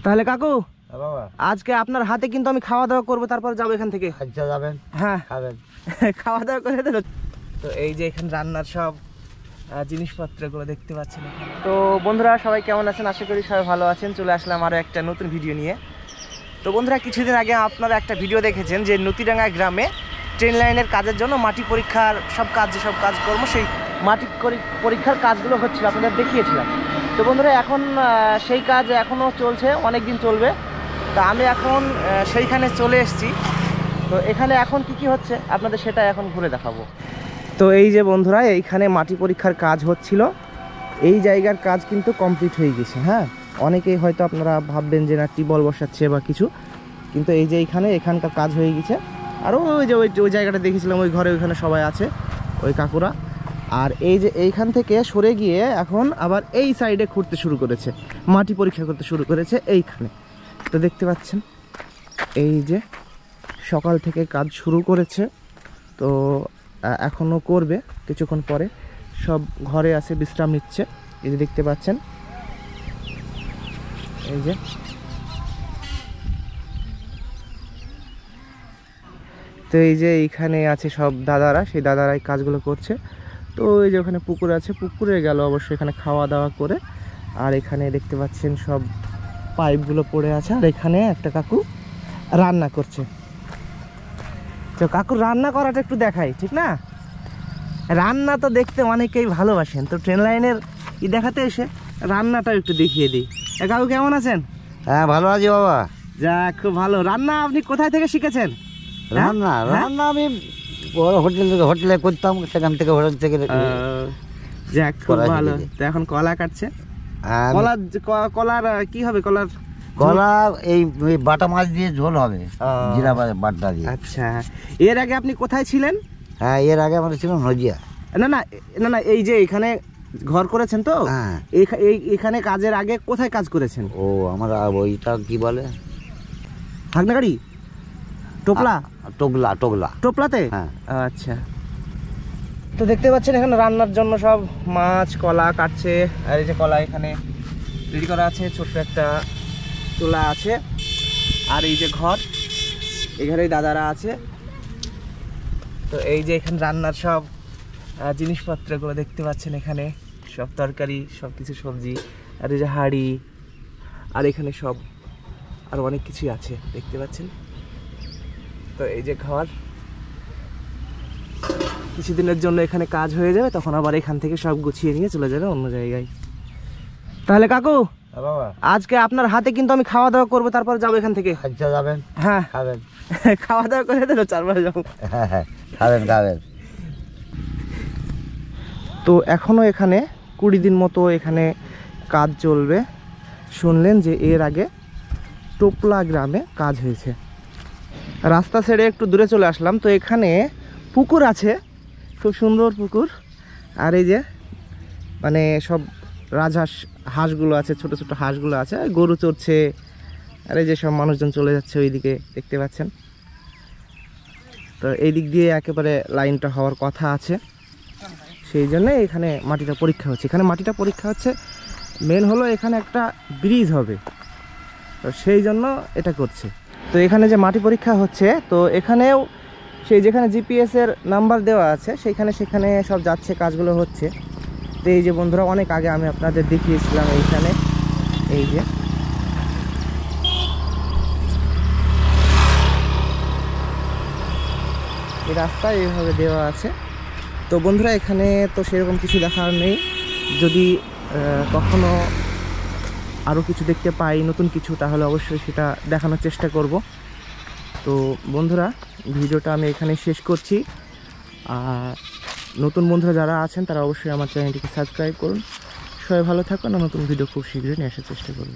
তাহলে কাকু বাবা আজকে আপনার হাতে কিন্তু আমি খাওয়া দাওয়া করবো, তারপর যাবো এখান থেকে। আচ্ছা যাবেন? হ্যাঁ খাবেন? খাওয়া দাওয়া করে দেবো। তো এই যে এখানে রান্নার সব জিনিসপত্রগুলো দেখতে পাচ্ছেন। তো বন্ধুরা সবাই কেমন আছেন? আশা করি সবাই ভালো আছেন। চলে আসলাম আরও একটা নতুন ভিডিও নিয়ে। তো বন্ধুরা কিছুদিন আগে আপনারা একটা ভিডিও দেখেছেন যে নতিডাঙ্গা গ্রামে ট্রেন লাইনের কাজের জন্য মাটি পরীক্ষার সব কাজকর্ম, সেই মাটি পরীক্ষার কাজগুলো হচ্ছিল, আপনাদের দেখিয়েছিলাম। তো বন্ধুরা এখন সেই কাজ এখনও চলছে, অনেক দিন চলবে। তা আমি এখন সেইখানে চলে এসেছি। তো এখানে এখন কি হচ্ছে আপনাদের সেটা এখন ঘুরে দেখাবো। তো এই যে বন্ধুরা এইখানে মাটি পরীক্ষার কাজ হচ্ছিল, এই জায়গার কাজ কিন্তু কমপ্লিট হয়ে গেছে। হ্যাঁ, অনেকেই হয়তো আপনারা ভাববেন যে না টিউবওয়েল বসাচ্ছে বা কিছু, কিন্তু এই যে এখানকার কাজ হয়ে গেছে। আর ওই যে ওই জায়গাটা দেখেছিলাম, ওই ঘরে ওইখানে সবাই আছে, ওই কাকুরা। আর এই যে এইখান থেকে সরে গিয়ে এখন আবার এই সাইডে খুঁড়তে শুরু করেছে, মাটি পরীক্ষা করতে শুরু করেছে এইখানে। তো দেখতে পাচ্ছেন এই যে সকাল থেকে কাজ শুরু করেছে, তো এখনও করবে কিছুক্ষণ পরে। সব ঘরে আছে, বিশ্রাম নিচ্ছে। এই যে দেখতে পাচ্ছেন, এই যে তো এই যে এইখানে আছে সব দাদারা, সেই দাদারাই কাজগুলো করছে। তো এই যে ওখানে পুকুর আছে, পুকুরে গেল অবশ্যই এখানে খাওয়া দাওয়া করে। আর এখানে দেখতে পাচ্ছেন সব পাইপগুলো পড়ে আছে। আর এখানে একটা কাকু রান্না করছে। তো কাকুর রান্না করাটা একটু দেখাই, ঠিক না? রান্না তো দেখতে অনেকেই ভালোবাসেন, তো ট্রেন লাইনের দেখাতে এসে রান্নাটা একটু দেখিয়ে দিই। কাকু কেমন আছেন? হ্যাঁ ভালো আছি বাবা। যাক, খুব ভালো। রান্না আপনি কোথায় থেকে শিখেছেন? রান্না আমি হোটেলে করতাম, সেখান থেকে হোটেল থেকে। যাক, খুব ভালো। তো এখন কলা কাটছে। কলার কি হবে? কলা এই বাটা মাছ দিয়ে ঝোল হবে, জিরা বাটা দিয়ে। আচ্ছা, এর আগে আপনি কোথায় ছিলেন? হ্যাঁ, এর আগে আমরা ছিলাম নজিয়া। না, এই যে এখানে ঘর করেছেন তো, এখানে কাজের আগে কোথায় কাজ করেছেন? ও আমরা ওইটা কি বলে, ভাগনাগাড়ি, টোপলাতে। হ্যাঁ আচ্ছা। তো দেখতে পাচ্ছেন এখানে রান্নার জন্য সব মাছ, কলা কাটছে। আর এই যে কলা এখানে রেডি করা আছে, ছোট্ট একটা চুলা আছে। আর এই যে ঘর, এখানেই দাদারা আছে। তো এই যে এখানে রান্নার সব জিনিসপত্রগুলো দেখতে পাচ্ছেন, এখানে সব তরকারি, সব কিছু সবজি। আর এই যে হাঁড়ি, আর এখানে সব আর অনেক কিছুই আছে দেখতে পাচ্ছেন। তো এই যে ঘর, কিছুদিনের জন্য এখানে কাজ হয়ে যাবে, তখন আবার এখান থেকে সব গুছিয়ে নিয়ে চলে যাবে অন্য জায়গায়। তাহলে কাকু বাবা আজকে আপনার হাতে কিন্তু আমি খাওয়া দাওয়া করবো, তারপর যাবো এখান থেকে। আচ্ছা যাবেন? হ্যাঁ খাবেন? খাওয়া দাওয়া করে দেবো, 4 বারে যাবো। হ্যাঁ খাবেন। তো এখনো এখানে 20 দিন মতো এখানে কাজ চলবে। শুনলেন যে এর আগে টোপলা গ্রামে কাজ হয়েছে। রাস্তা ছেড়ে একটু দূরে চলে আসলাম। তো এখানে পুকুর আছে, খুব সুন্দর পুকুর। আর এই যে মানে সব রাজহাঁস, হাঁসগুলো আছে, ছোট ছোট হাঁসগুলো আছে, গরু চড়ছে। আর এই যে সব মানুষজন চলে যাচ্ছে ওইদিকে, দেখতে পাচ্ছেন। তো এই দিক দিয়ে একেবারে লাইনটা হওয়ার কথা আছে, সেই জন্য এখানে মাটিটা পরীক্ষা হচ্ছে। এখানে মাটিটা পরীক্ষা হচ্ছে মেন হলো এখানে একটা ব্রিজ হবে, তো সেই জন্য এটা করছে। তো এখানে যে মাটি পরীক্ষা হচ্ছে, তো এখানেও সেই যেখানে জিপিএসের নাম্বার দেওয়া আছে সেখানে সব যাচ্ছে, কাজগুলো হচ্ছে। তো এই যে বন্ধুরা অনেক আগে আমি আপনাদের দেখিয়েছিলাম এইখানে, এই যে এই রাস্তা এইভাবে দেওয়া আছে। তো বন্ধুরা এখানে তো সেরকম কিছু দেখার নেই, যদি কখনো আরও কিছু দেখতে পাই, নতুন কিছু, তাহলে অবশ্যই সেটা দেখানোর চেষ্টা করব। তো বন্ধুরা ভিডিওটা আমি এখানে শেষ করছি। আর নতুন বন্ধুরা যারা আছেন তারা অবশ্যই আমার চ্যানেলটিকে সাবস্ক্রাইব করুন। সবাই ভালো থাকুন, আর নতুন ভিডিও খুব শীঘ্রই নিয়ে আসার চেষ্টা করব।